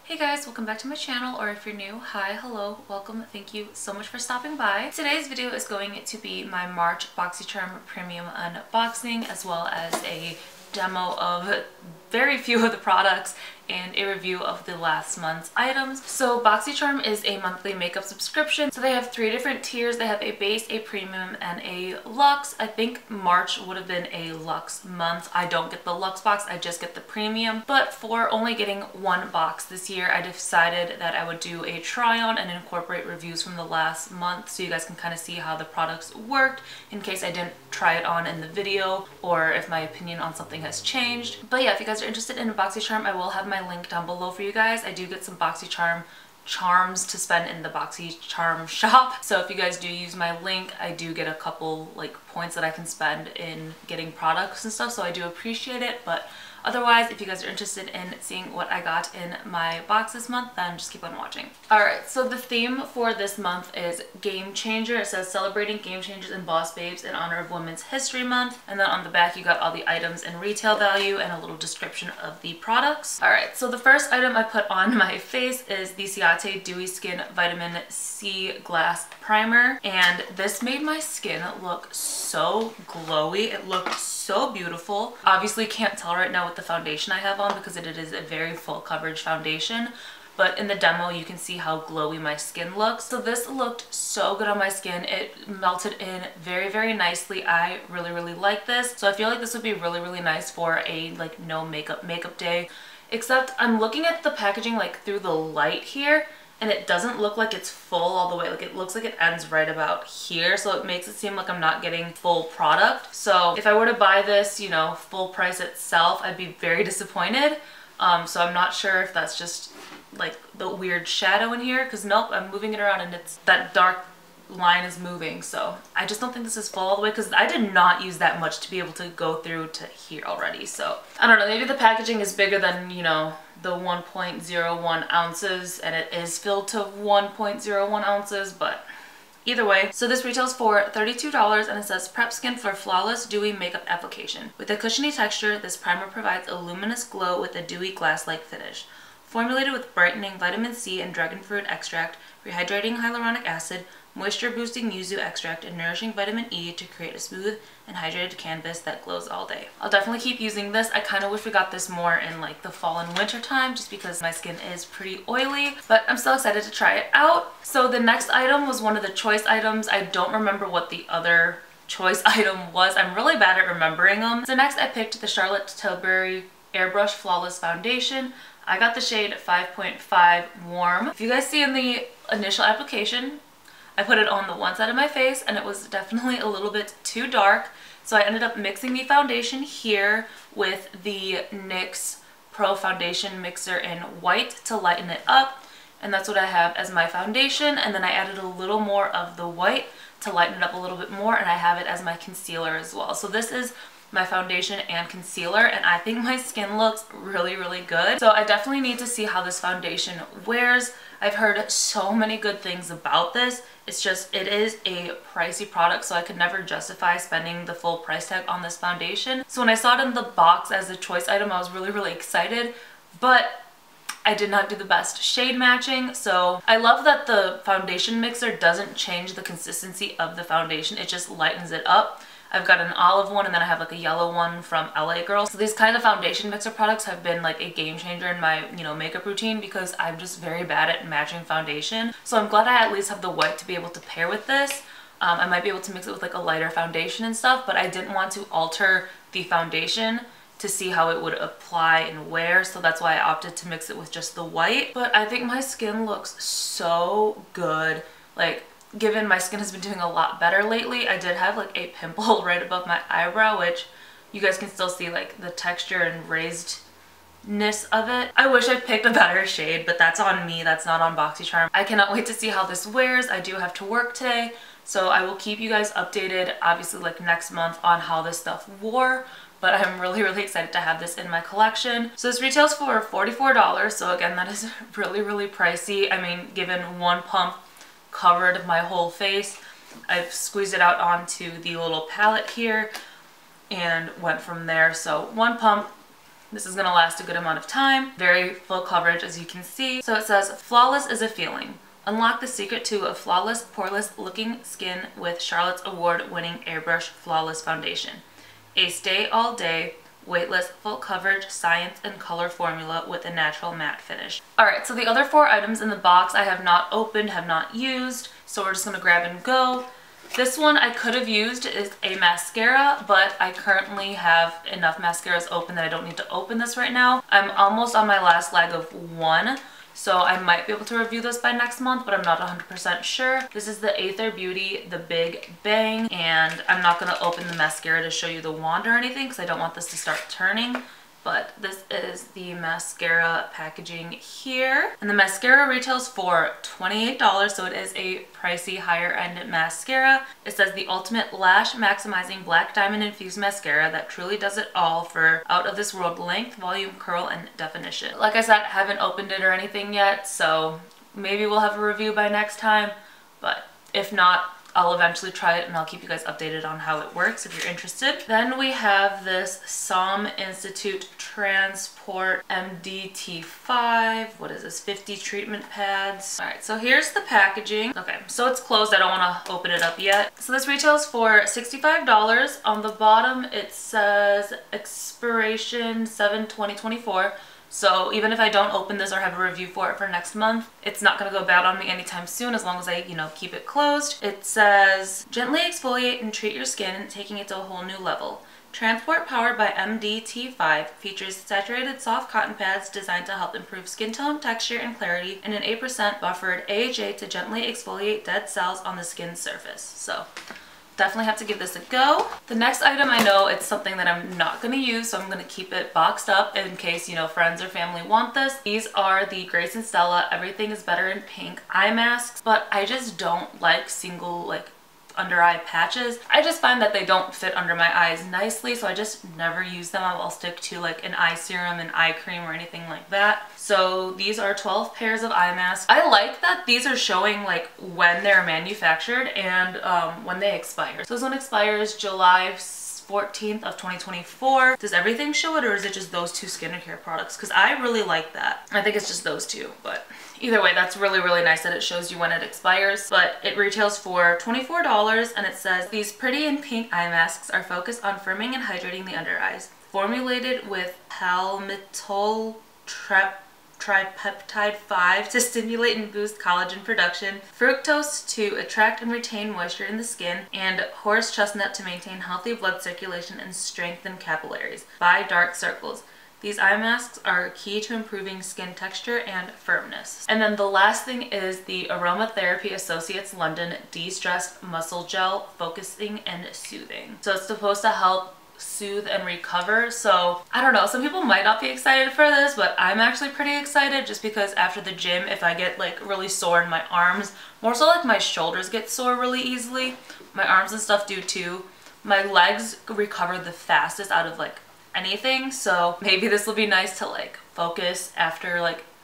Hey guys, welcome back to my channel, or if you're new, hi, hello, welcome, thank you so much for stopping by. Today's video is going to be my March BoxyCharm Premium unboxing, as well as a demo of very few of the products and a review of the last month's items. So BoxyCharm is a monthly makeup subscription. So they have 3 different tiers. They have a base, a premium, and a luxe. I think March would have been a luxe month. I don't get the luxe box, I just get the premium. But for only getting 1 box this year, I decided that I would do a try on and incorporate reviews from the last month so you guys can kind of see how the products worked in case I didn't try it on in the video or if my opinion on something has changed. But yeah, if you guys are interested in BoxyCharm, I will have my link down below for you guys. I do get some BoxyCharm charms to spend in the BoxyCharm shop. So if you guys do use my link, I do get a couple like points that I can spend in getting products and stuff. So I do appreciate it. But otherwise, if you guys are interested in seeing what I got in my box this month, then just keep on watching. Alright, so the theme for this month is Game Changer. It says celebrating game changers and boss babes in honor of Women's History Month. And then on the back, you got all the items and retail value and a little description of the products. Alright, so the first item I put on my face is the Ciate Dewy Skin Vitamin C Glass Primer. And this made my skin look so glowy. It looked so beautiful. Obviously can't tell right now with the foundation I have on because it is a very full coverage foundation, but in the demo you can see how glowy my skin looks. So this looked so good on my skin. It melted in very, very nicely. I really like this. So I feel like this would be really nice for a like no makeup day, except I'm looking at the packaging like through the light here and it doesn't look like it's full all the way. Like it looks like it ends right about here, so it makes it seem like I'm not getting full product. So if I were to buy this, you know, full price itself, I'd be very disappointed. So I'm not sure if that's just like the weird shadow in here, because nope, I'm moving it around and it's that dark line is moving. So I just don't think this is full all the way because I did not use that much to be able to go through to here already. So I don't know, maybe the packaging is bigger than, you know, the 1.01 ounces and it is filled to 1.01 ounces, but either way. So this retails for $32 and it says prep skin for flawless dewy makeup application. With a cushiony texture, this primer provides a luminous glow with a dewy glass-like finish. Formulated with brightening vitamin C and dragon fruit extract, rehydrating hyaluronic acid, moisture boosting yuzu extract, and nourishing vitamin E to create a smooth and hydrated canvas that glows all day. I'll definitely keep using this. I kind of wish we got this more in like the fall and winter time just because my skin is pretty oily, but I'm still excited to try it out. So the next item was one of the choice items. I don't remember what the other choice item was. I'm really bad at remembering them. So next I picked the Charlotte Tilbury Airbrush Flawless Foundation. I got the shade 5.5 Warm. If you guys see in the initial application, I put it on the one side of my face and it was definitely a little bit too dark. So I ended up mixing the foundation here with the NYX Pro Foundation Mixer in white to lighten it up. And that's what I have as my foundation. And then I added a little more of the white to lighten it up a little bit more. And I have it as my concealer as well. So this is my foundation and concealer, and I think my skin looks really good. So I definitely need to see how this foundation wears. I've heard so many good things about this. It's just, it is a pricey product, so I could never justify spending the full price tag on this foundation. So when I saw it in the box as a choice item, I was really excited, but I did not do the best shade matching. So I love that the foundation mixer doesn't change the consistency of the foundation, it just lightens it up. I've got an olive one and then I have like a yellow one from LA Girl. So these kind of foundation mixer products have been like a game changer in my, you know, makeup routine because I'm just very bad at matching foundation. So I'm glad I at least have the white to be able to pair with this. I might be able to mix it with like a lighter foundation and stuff, but I didn't want to alter the foundation to see how it would apply and wear, so that's why I opted to mix it with just the white. But I think my skin looks so good. Like, given my skin has been doing a lot better lately, I did have like a pimple right above my eyebrow, which you guys can still see like the texture and raisedness of it. I wish I picked a better shade, but that's on me, that's not on BoxyCharm. I cannot wait to see how this wears. I do have to work today, so I will keep you guys updated, obviously like next month, on how this stuff wore. But I'm really excited to have this in my collection. So this retails for $44, so again, that is really pricey. I mean, given one pump covered my whole face, I've squeezed it out onto the little palette here and went from there. So one pump This is gonna last a good amount of time. Very full coverage, as you can see. So it says, flawless is a feeling. Unlock the secret to a flawless, poreless looking skin with Charlotte's award-winning Airbrush Flawless Foundation. A stay all day, weightless, full coverage, science and color formula with a natural matte finish. Alright, so the other 4 items in the box I have not opened, have not used, so we're just gonna grab and go. This one I could have used is a mascara, but I currently have enough mascaras open that I don't need to open this right now. I'm almost on my last leg of 1. So I might be able to review this by next month, but I'm not 100% sure. This is the Aether Beauty The Big Bang, and I'm not going to open the mascara to show you the wand or anything because I don't want this to start turning. But this is the mascara packaging here. And the mascara retails for $28, so it is a pricey higher end mascara. It says the ultimate lash maximizing black diamond infused mascara that truly does it all for out of this world length, volume, curl, and definition. Like I said, I haven't opened it or anything yet, so maybe we'll have a review by next time. But if not, I'll eventually try it and I'll keep you guys updated on how it works if you're interested. Then we have this Som Institute Transport MDT5. What is this? 50 treatment pads. Alright, so here's the packaging. Okay, so it's closed. I don't want to open it up yet. So this retails for $65. On the bottom it says expiration 7/20/24. So even if I don't open this or have a review for it for next month, it's not going to go bad on me anytime soon as long as I, keep it closed. It says, gently exfoliate and treat your skin, taking it to a whole new level. Transport powered by MDT5 features saturated soft cotton pads designed to help improve skin tone, texture, and clarity, and an 8% buffered AHA to gently exfoliate dead cells on the skin surface. So definitely have to give this a go. The next item, I know it's something that I'm not going to use, so I'm going to keep it boxed up in case, friends or family want this. These are the Grace and Stella Everything is Better in Pink eye masks, but I just don't like single, under eye patches. I just find that they don't fit under my eyes nicely, so I just never use them. I'll stick to an eye serum and eye cream or anything like that. So these are 12 pairs of eye masks. I like that these are showing when they're manufactured and when they expire. So this one expires July 14th of 2024. Does everything show it, or is it just those 2 skincare products? Because I really like that. I think it's just those 2, but either way, that's really, really nice that it shows you when it expires. But it retails for $24, and it says, these pretty in pink eye masks are focused on firming and hydrating the under eyes. Formulated with palmitoyl tripeptide 5 to stimulate and boost collagen production, fructose to attract and retain moisture in the skin, and horse chestnut to maintain healthy blood circulation and strengthen capillaries by dark circles. These eye masks are key to improving skin texture and firmness. And then the last thing is the Aromatherapy Associates London De-Stressed Muscle Gel Focusing and Soothing. So it's supposed to help soothe and recover. So I don't know, some people might not be excited for this, but I'm actually pretty excited just because after the gym, if I get really sore in my arms, more so my shoulders get sore really easily, my arms and stuff do too, my legs recover the fastest out of anything. So maybe this will be nice to focus after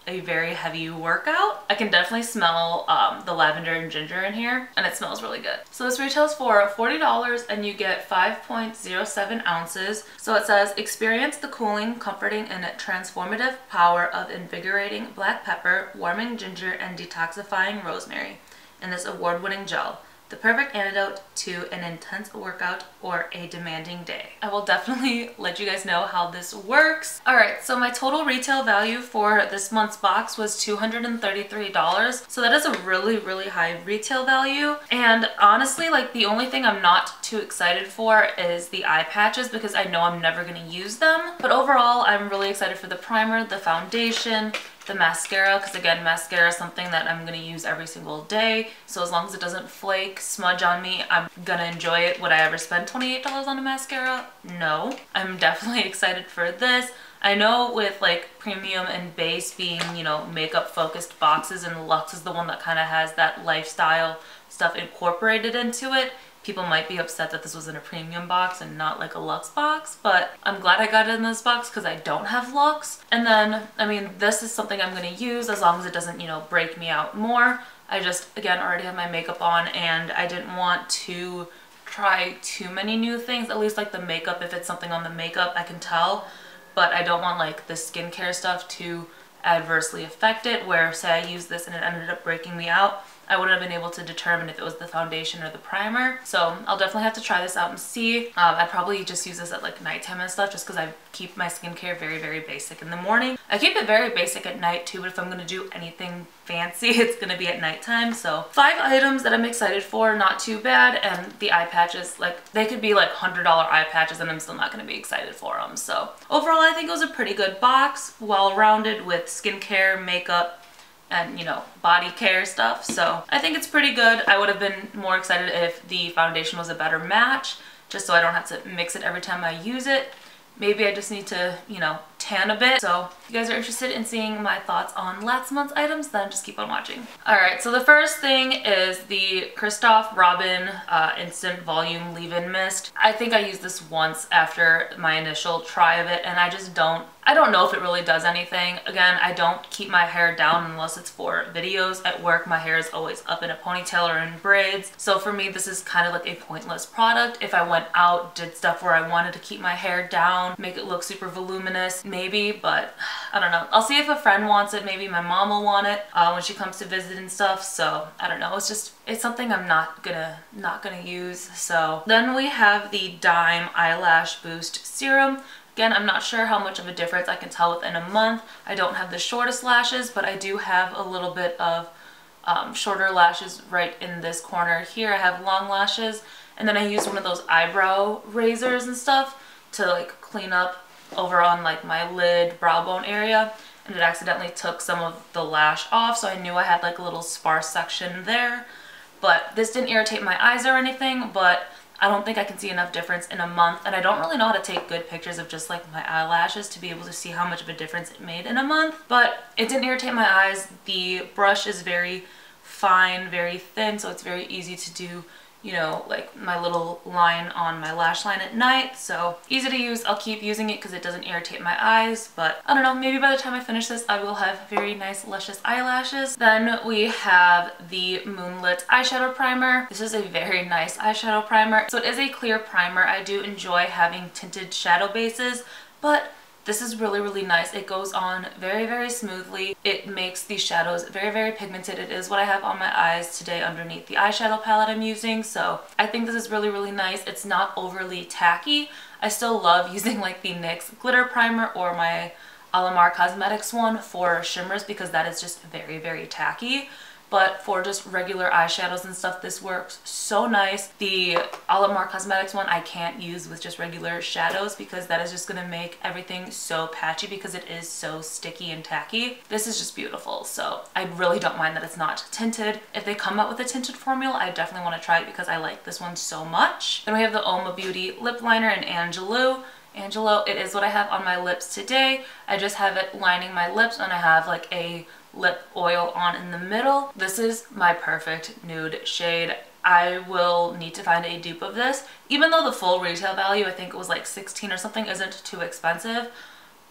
a very heavy workout. I can definitely smell the lavender and ginger in here, and it smells really good. So this retails for $40 and you get 5.07 ounces. So it says, experience the cooling, comforting, and transformative power of invigorating black pepper, warming ginger, and detoxifying rosemary in this award-winning gel. The perfect antidote to an intense workout or a demanding day. I will definitely let you guys know how this works. Alright, so my total retail value for this month's box was $233. So that is a really, really high retail value. And honestly, the only thing I'm not too excited for is the eye patches because I know I'm never going to use them. But overall, I'm really excited for the primer, the foundation, the mascara, because again, mascara is something that I'm going to use every single day. So as long as it doesn't flake, smudge on me, I'm gonna enjoy it. Would I ever spend $28 on a mascara? No. I'm definitely excited for this. I know with premium and base being, makeup focused boxes, and Luxe is the one that kind of has that lifestyle stuff incorporated into it. People might be upset that this was in a premium box and not a Luxe box, but I'm glad I got it in this box because I don't have Luxe. And then, I mean, this is something I'm going to use as long as it doesn't, break me out more. I just, again, already have my makeup on and I didn't want to try too many new things, at least the makeup. If it's something on the makeup, I can tell but I don't want like the skincare stuff to adversely affect it, where say I used this and it ended up breaking me out, I wouldn't have been able to determine if it was the foundation or the primer. So I'll definitely have to try this out and see. I'd probably just use this at like nighttime and stuff, just because I keep my skincare very, very basic in the morning. I keep it very basic at night too, but if I'm gonna do anything fancy, it's gonna be at nighttime. So 5 items that I'm excited for, not too bad. And the eye patches, like they could be like $100 eye patches and I'm still not gonna be excited for them. So overall, I think it was a pretty good box, well-rounded with skincare, makeup, and you know, body care stuff. So I think it's pretty good. I would have been more excited if the foundation was a better match, just so I don't have to mix it every time I use it. Maybe I just need to, you know, tan a bit. So if you guys are interested in seeing my thoughts on last month's items, then just keep on watching. Alright, so the first thing is the Christoph Robin Instant Volume Leave-In Mist. I think I used this once after my initial try of it, and I don't know if it really does anything. Again, I don't keep my hair down unless it's for videos. At work, my hair is always up in a ponytail or in braids. So for me, this is kind of like a pointless product. If I went out, did stuff where I wanted to keep my hair down, make it look super voluminous, maybe, but I don't know. I'll see if a friend wants it. Maybe my mom will want it when she comes to visit and stuff. So I don't know. It's something I'm not gonna use. So then we have the Dime Eyelash Boost Serum. Again, I'm not sure how much of a difference I can tell within a month. I don't have the shortest lashes, but I do have a little bit of shorter lashes right in this corner here. I have long lashes, and then I use one of those eyebrow razors and stuff to like clean up over on like my lid, brow bone area, and it accidentally took some of the lash off, so I knew I had like a little sparse section there. But this didn't irritate my eyes or anything, but I don't think I can see enough difference in a month, and I don't really know how to take good pictures of just like my eyelashes to be able to see how much of a difference it made in a month. But it didn't irritate my eyes. The brush is very fine, very thin, so it's very easy to do, you know, like my little line on my lash line at night. So easy to use. I'll keep using it because it doesn't irritate my eyes, but I don't know, maybe by the time I finish this I will have very nice luscious eyelashes. Then we have the Moonlit eyeshadow primer. This is a very nice eyeshadow primer. So it is a clear primer. I do enjoy having tinted shadow bases, but this is really, really nice. It goes on very, very smoothly. It makes these shadows very, very pigmented. It is what I have on my eyes today underneath the eyeshadow palette I'm using. So I think this is really, really nice. It's not overly tacky. I still love using like the NYX glitter primer or my Alamar Cosmetics one for shimmers because that is just very, very tacky. But for just regular eyeshadows and stuff, this works so nice. The Alamar Cosmetics one I can't use with just regular shadows because that is just going to make everything so patchy because it is so sticky and tacky. This is just beautiful, so I really don't mind that it's not tinted. If they come out with a tinted formula, I definitely want to try it because I like this one so much. Then we have the Oma Beauty Lip Liner in Angelo. It is what I have on my lips today. I just have it lining my lips and I have like a lip oil on in the middle. This is my perfect nude shade. I will need to find a dupe of this. Even though the full retail value, I think it was like $16 or something, isn't too expensive,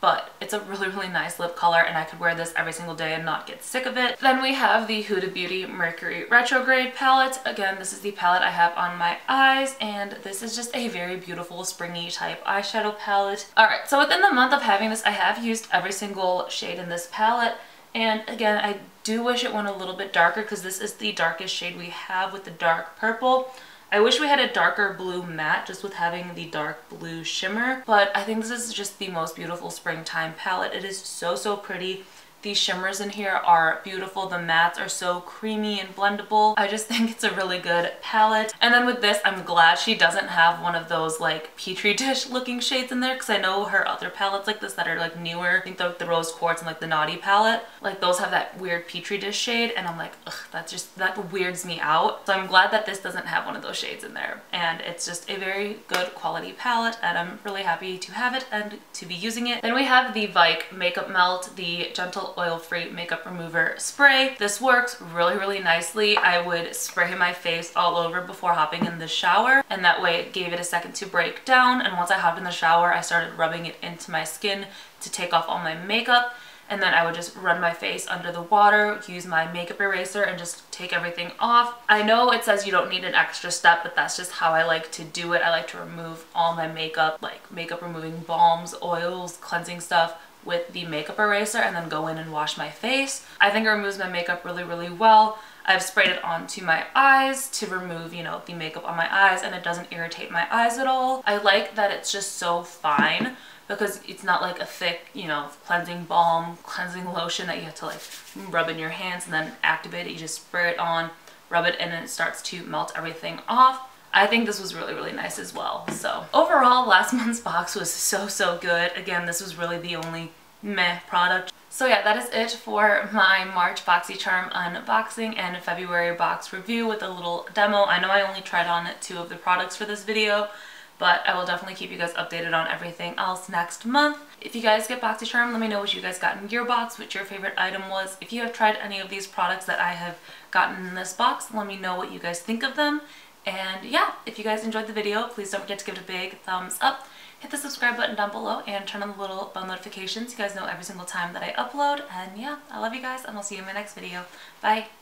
but it's a really, really nice lip color and I could wear this every single day and not get sick of it. Then we have the Huda Beauty Mercury Retrograde palette. Again, this is the palette I have on my eyes, and this is just a very beautiful springy type eyeshadow palette. Alright, so within the month of having this, I have used every single shade in this palette. And again, I do wish it went a little bit darker because this is the darkest shade we have with the dark purple. I wish we had a darker blue matte just with having the dark blue shimmer, but I think this is just the most beautiful springtime palette. It is so, so pretty. These shimmers in here are beautiful. The mattes are so creamy and blendable. I just think it's a really good palette. And then with this, I'm glad she doesn't have one of those like petri dish looking shades in there, because I know her other palettes like this that are like newer, I think the Rose Quartz and like the Naughty palette, like those have that weird petri dish shade, and I'm like, ugh, that weirds me out. So I'm glad that this doesn't have one of those shades in there. And it's just a very good quality palette, and I'm really happy to have it and to be using it. Then we have the Vike Makeup Melt, the Gentle Oil-Free Makeup Remover Spray. This works really, really nicely. I would spray my face all over before hopping in the shower, and that way it gave it a second to break down, and once I hopped in the shower, I started rubbing it into my skin to take off all my makeup. and then I would just run my face under the water, use my makeup eraser, and just take everything off. I know it says you don't need an extra step, but that's just how I like to do it. I like to remove all my makeup, like makeup removing balms, oils, cleansing stuff, with the makeup eraser, and then go in and wash my face. I think it removes my makeup really, really well. I've sprayed it onto my eyes to remove, you know, the makeup on my eyes, and it doesn't irritate my eyes at all. I like that it's just so fine, because it's not like a thick, you know, cleansing balm, cleansing lotion that you have to like rub in your hands and then activate it. You just spray it on, rub it in, and it starts to melt everything off. I think this was really, really nice as well. So overall, last month's box was so good. Again, this was really the only meh product. So yeah, that is it for my March BoxyCharm unboxing and February box review with a little demo. I know I only tried on 2 of the products for this video, but I will definitely keep you guys updated on everything else next month. If you guys get BoxyCharm, let me know what you guys got in your box, what your favorite item was. If you have tried any of these products that I have gotten in this box, let me know what you guys think of them. And yeah, if you guys enjoyed the video, please don't forget to give it a big thumbs up. Hit the subscribe button down below and turn on the little bell notifications. You guys know every single time that I upload. And yeah, I love you guys, and I'll see you in my next video. Bye!